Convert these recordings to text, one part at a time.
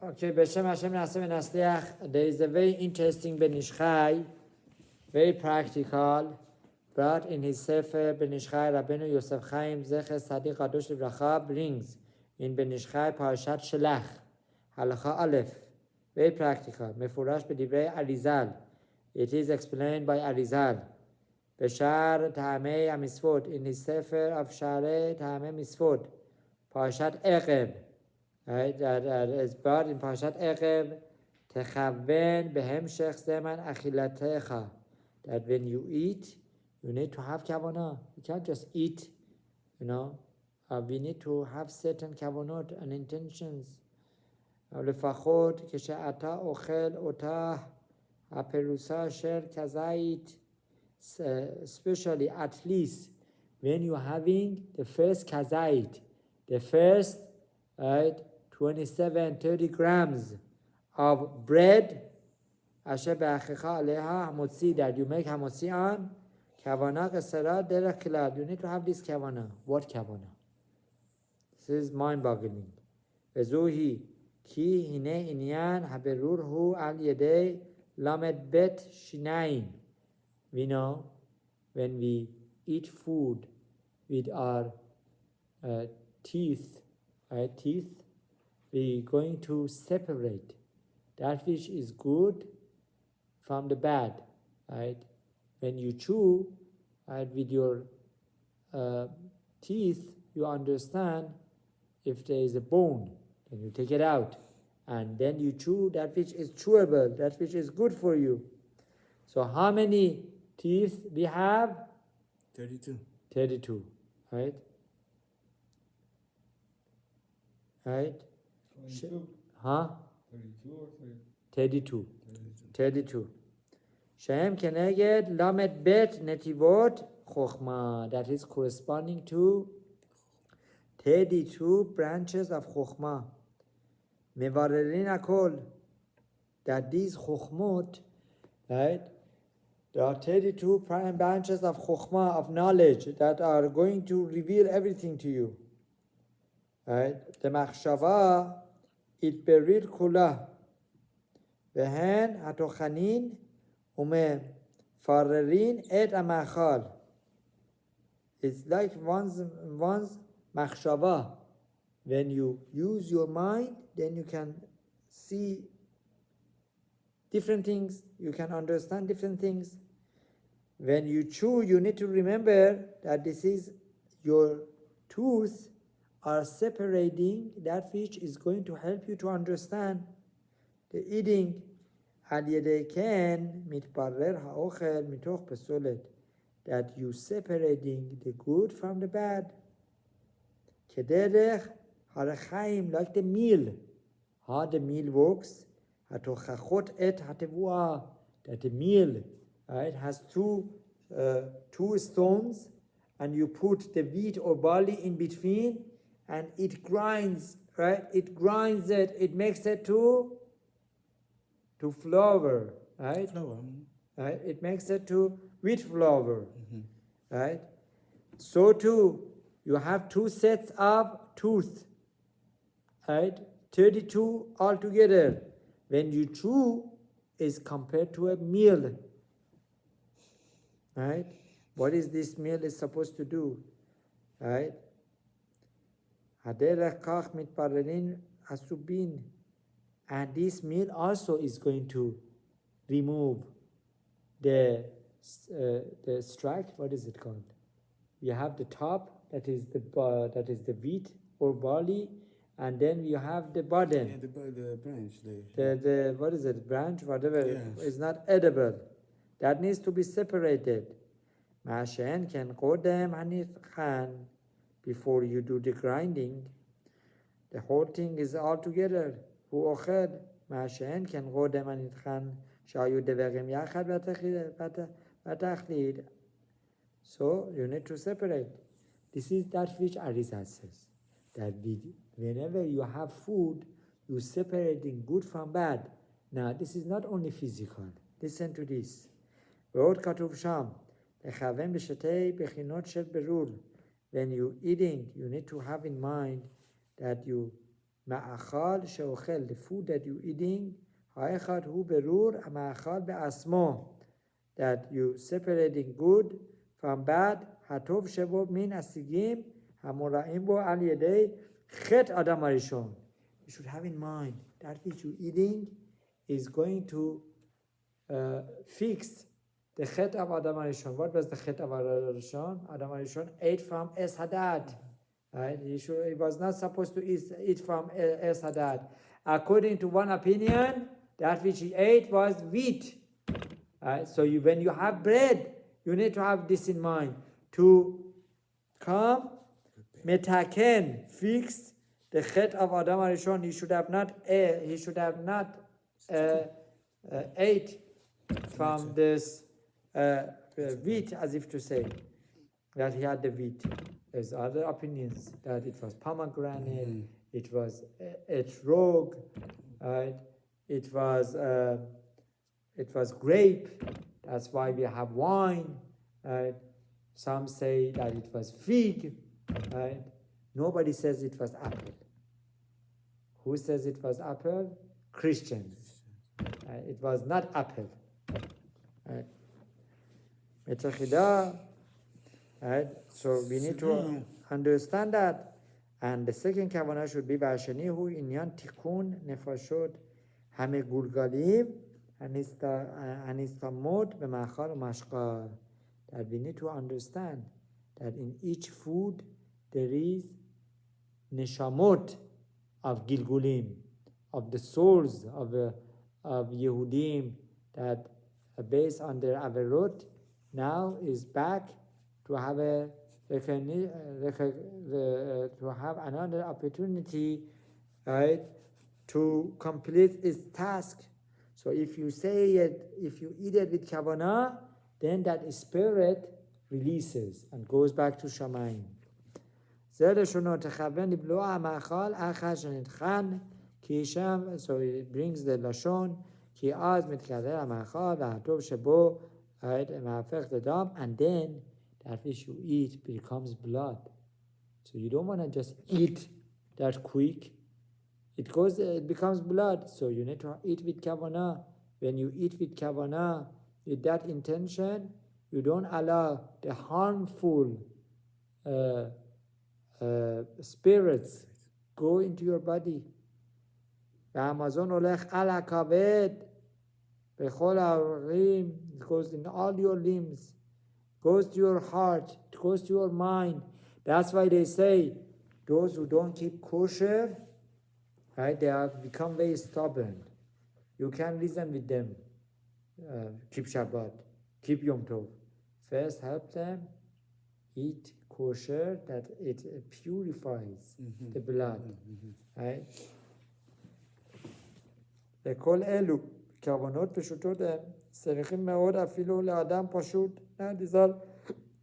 Okay, Beshem Hashem Nasem Nasliach. There is a very interesting Ben Ish Chai, very practical, brought in his Sefer Ben Ish Chai. Rabbeinu Yosef Chaim Zecher Sadiq Kadosh Livracha brings in Ben Ish Chai Parashat Shach, Halacha Aleph. Very practical. Mefurash B'divrei Arizal. It is explained by Arizal. Beshar Ta'amei HaMisvot, in his Sefer of Sharei Ta'amei Misvot, Parashat Erev. Right, that is brought in Parashat Erev, Techaven behemshech zeman achilatecha. That when you eat, you need to have kavanah. You can't just eat, we need to have certain kavanot and intentions. Lefachot כשאתה אוכל אותה הפרוסה של כזית, especially at least when you're having the first kazait, the first, right, 27-30 grams of bread, asher be'achicha aleha hamotzi, that you make hamotzi on, kavanah kesara derech kilad. You need to have this kavanah. What kavanah? This is mind-boggling. Vezuhi ki hine inyan haberur hu al yedei lamed bet shinaim. We know when we eat food with our teeth, we're going to separate that which is good from the bad, right? When you chew, right, with your teeth, you understand if there is a bone, then you take it out, and then you chew that which is chewable, that which is good for you. So how many teeth we have? 32. 32, right? Right? 22. Huh? 32 or 32. 32. 32. Shem keneged lamed bet netivot chokhmah. That is corresponding to 32 branches of chokhmah. Mevarerin akol. That these chokhmot, right? There are 32 branches of chokhmah, of knowledge, that are going to reveal everything to you. Right? The machshava it berir kula vehen hatochanin ume farerin et amachal. It's like one's machshava. When you use your mind, then you can see different things, you can understand different things. When you chew, you need to remember that this is your tooth are separating that which is going to help you to understand the eating. Al yedei ken mitparer ha'ochel mitoch pesolet, that you separating the good from the bad. Kederech harachaim, like the meal. How the meal works? Hatochachot et hatevua, that the meal, right, has two stones, and you put the wheat or barley in between, and it grinds, right? It grinds it. It makes it to flour, right? Flour. Right? It makes it to wheat flour, right? So too, you have two sets of tooth, right? 32 altogether. When you chew, is compared to a meal, right? What is this meal is supposed to do, right? Haderech kach mitparerin asubin, and this meal also is going to remove the strike. What is it called? You have the top, that is the wheat or barley, and then you have the bottom. Yeah, the branch. The what is it? Branch, whatever, yeah, is not edible. That needs to be separated. Mashen can kodem hanifchan, before you do the grinding. The whole thing is all together. Hu oched mashen can kodem hanifchan shayu devegim yachad batachlid. So you need to separate. This is that which Arizal says, that whenever you have food, you separating good from bad. Now this is not only physical. Listen to this. ועוד כתוב שם, לכוון בשתי בחינות של ברור. When you're eating, you need to have in mind that you מאכל שאוכל, the food that you eating, האחד הוא ברור, המאכל בעצמו, that you separating good from bad, הטוב שבו מן השיגים, המוראים בו על ידי חטא אדם הראשון. You should have in mind that which you eating is going to fix the chet of Adam HaRishon. What was the chet of Adam HaRishon? Adam HaRishon ate from Es Hadad. Right? He was not supposed to eat from Es Hadad. According to one opinion, that which he ate was wheat. Right? So when you have bread, you need to have this in mind. To come, metaken, fix the chet of Adam HaRishon. He should have not ate from this wheat, as if to say that he had the wheat. There's other opinions that it was pomegranate, it was etrog, right? It was grape. That's why we have wine. Right? Some say that it was fig. Right? Nobody says it was apple. Who says it was apple? Christians. It was not apple. Right? Right? So we need to understand that. And the second kavanah should be Vashani hu inyan tikun nefashot hame gulgalim anistamot b'machal mashkal. That we need to understand that in each food there is neshamot of Gilgulim, of the souls of Yehudim that based on their averot now is back to have to have another opportunity, right, to complete its task. So if you say it, if you eat it with kavanah, then that spirit releases and goes back to Shamayim. So it brings the lashon ki az mitkader hamachal v'hatov shebo, right, ma'afech the dam, and then that which you eat becomes blood. So you don't want to just eat that quick. It becomes blood. So you need to eat with kavanah. When you eat with kavanah, with that intention, you don't allow the harmful spirits go into your body. It goes in all your limbs, goes to your heart, it goes to your mind. That's why they say those who don't keep kosher, right, they have become very stubborn. You can't reason with them. Keep Shabbat, keep Yom Tov. First help them eat kosher, that it purifies the blood. Right? לכל אלו כוונות פשוטות הם צריכים מאוד אפילו לאדם פשוט. These are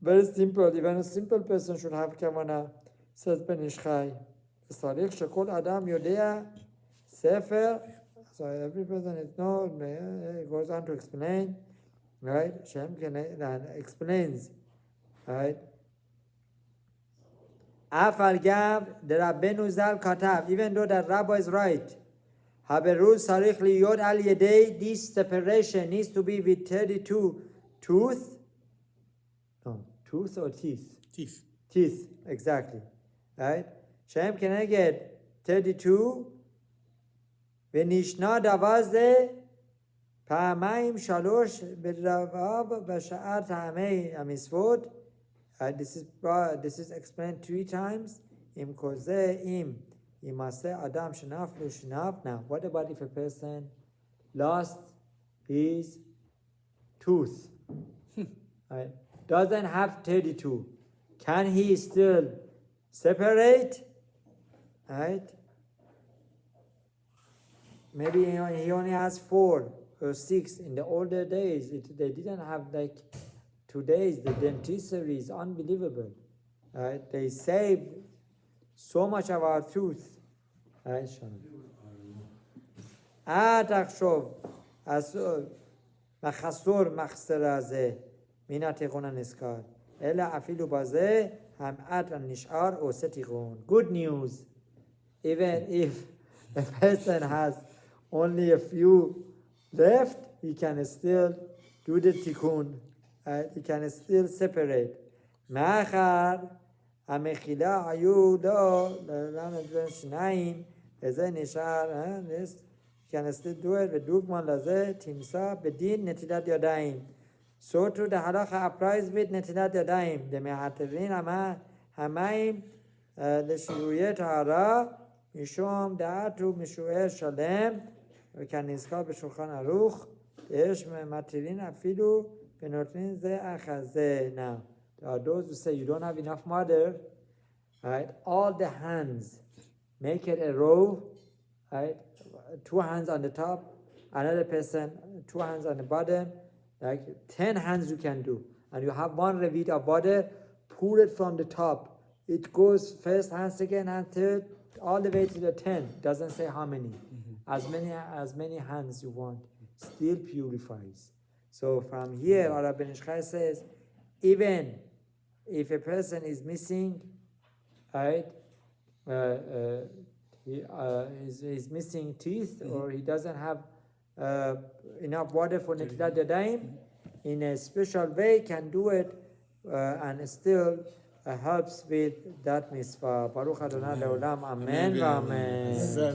very simple. Even a simple person should have כוונה. says בן איש חי. צריך שכל אדם יודע ספר. So every person is known. He goes on to explain. Right? Shem explains. Right? אף על גב דרבנו ז"ל כתב, even though the rabbi is right, הבירור צריך להיות על ידי, this separation needs to be with 32 tooth or teeth? Teeth, exactly. Right? שהם כנגד 32, ונשנה דבר זה פעמיים שלוש ברבב בשאר טעמי המצוות. This is explained 3 times. Im koze im imase adam shenaf lo shenaf. Now, what about if a person lost his tooth? Right? Doesn't have 32. Can he still separate? Right? Maybe he only has 4 or 6. In the older days, they didn't have like today's. The dentistry is unbelievable. Right? They saved so much of our tooth. Right, תחשוב, מחסור מחסר הזה מן התיקון הנזכר, אלא אפילו בזה המעט הנשאר עושה תיקון. Good news. Even if a person has only a few left, he can still do the tikkun. He can still separate. מאחר המחילה היו לו ללמד בין שניים, וזה נשאר, he can still do it, ודוגמה לזה תמצא בדין נטילת ידיים. So too the halacha applies with נטילת ידיים. דמעטרין המים לשיעורי טהרה, משום דעתו משוער שלם, וכנזכר בשולחן ערוך, יש מתירין אפילו ונותנים זה אחר זה. Now, there are those who say you don't have enough mother, right? All the hands, make it a row, right? 2 hands on the top, another person, 2 hands on the bottom, like 10 hands you can do. And you have 1 revit of water, pour it from the top. It goes first hand, second hand, third, all the way to the 10. Doesn't say how many. As many hands you want. Still purifies. So from here, Rabbi Nishchai says, even if a person is missing, right, he's missing teeth, or he doesn't have enough water for Netilat Yadayim, in a special way can do it and still helps with that mitzvah. Baruch Adonai Leolam. Amen. Amen.